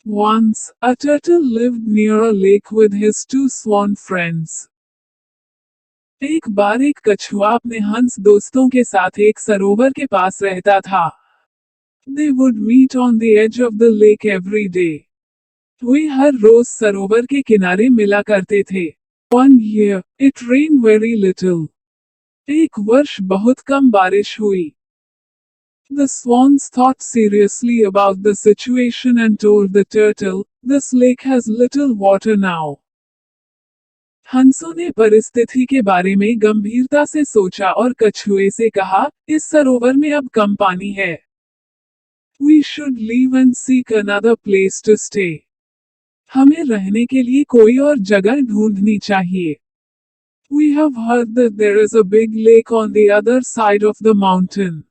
Once, a turtle lived near a lake with his two swan friends. एक बार एक कछुआ अपने हंस दोस्तों के साथ एक सरोवर के पास रहता था. They would meet on the edge of the lake every day. वे हर रोज सरोवर के किनारे मिला करते थे. One year, it rained very little. एक वर्ष बहुत कम बारिश हुई. The swans thought seriously about the situation and told the turtle, "This lake has little water now." हंसों ने परिस्थिति के बारे में गंभीरता से सोचा और कछुए से कहा, इस सरोवर में अब कम पानी है. We should leave and seek another place to stay. हमें रहने के लिए कोई और जगह ढूंढनी चाहिए. We have heard that there is a big lake on the other side of the mountain.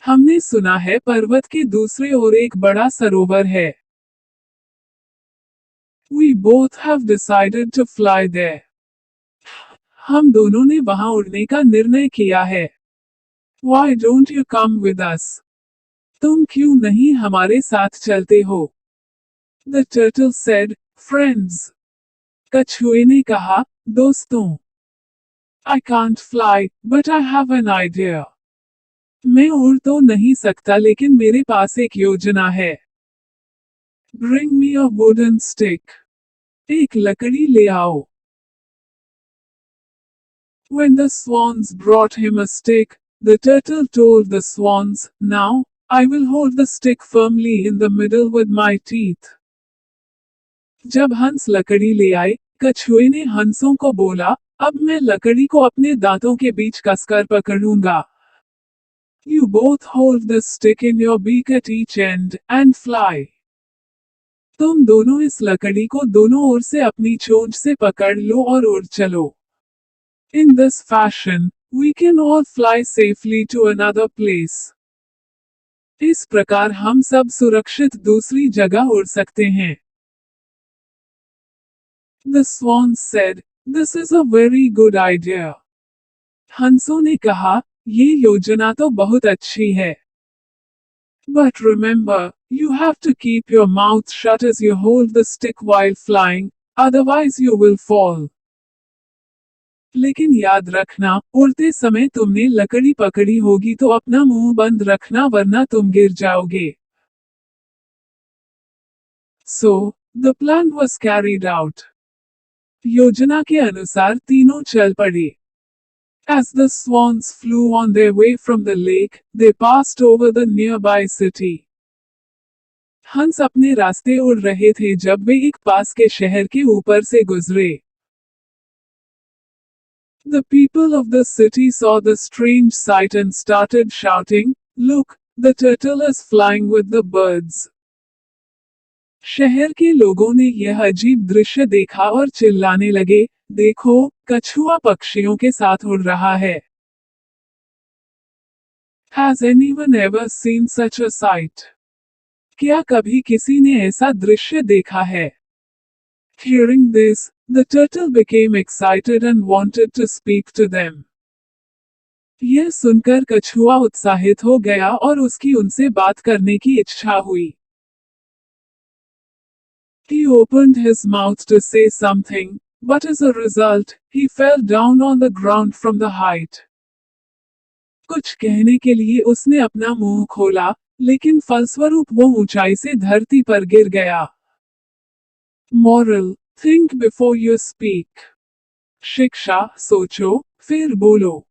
हमने सुना है पर्वत के दूसरे ओर एक बड़ा सरोवर है. We both have decided to fly there. हम दोनों ने वहां उड़ने का निर्णय किया है. Why don't you come with us? तुम क्यों नहीं हमारे साथ चलते हो? The turtle said, "Friends." कछुए ने कहा, दोस्तों. I can't fly, but I have an idea. मैं उड़ तो नहीं सकता लेकिन मेरे पास एक योजना है. Bring me a wooden stick. एक लकड़ी ले आओ. When the swans brought him a stick, the turtle told the swans, "Now, I will hold the stick firmly in the middle with my teeth." जब हंस लकड़ी ले आए, कछुए ने हंसों को बोला, अब मैं लकड़ी को अपने दांतों के बीच कसकर पकड़ूंगा. You both hold the stick in your beak at each end, and fly. तुम दोनों इस लकड़ी को दोनों ओर से अपनी चोंच से पकड़ लो और उड़ चलो. In this fashion, we can all fly safely to another place. इस प्रकार हम सब सुरक्षित दूसरी जगह उड़ सकते हैं. The swans said, "This is a very good idea." हंसों ने कहा, ये योजना तो बहुत अच्छी है. But remember, you have to keep your mouth shut as you hold the stick while flying, otherwise you will fall. लेकिन याद रखना, उड़ते समय तुमने लकड़ी पकड़ी होगी तो अपना मुंह बंद रखना वरना तुम गिर जाओगे. So, the plan was carried out. योजना के अनुसार तीनों चल पड़े. As the swans flew on their way from the lake, they passed over the nearby city. हंस अपने रास्ते उड़ रहे थे जब वे एक पास के शहर के ऊपर से गुजरे. The people of the city saw the strange sight and started shouting, "Look, the turtle is flying with the birds." शहर के लोगों ने यह अजीब दृश्य देखा और चिल्लाने लगे, देखो, कछुआ पक्षियों के साथ उड़ रहा है. Has anyone ever seen such a sight? क्या कभी किसी ने ऐसा दृश्य देखा है? Hearing this, the turtle became excited and wanted to speak to them. यह सुनकर कछुआ उत्साहित हो गया और उसकी उनसे बात करने की इच्छा हुई. He opened his mouth to say something, but as a result, he fell down on the ground from the height. कुछ कहने के लिए उसने अपना मुंह खोला, लेकिन फलस्वरूप वो ऊंचाई से धरती पर गिर गया. Moral: Think before you speak. शिक्षा: सोचो, फिर बोलो.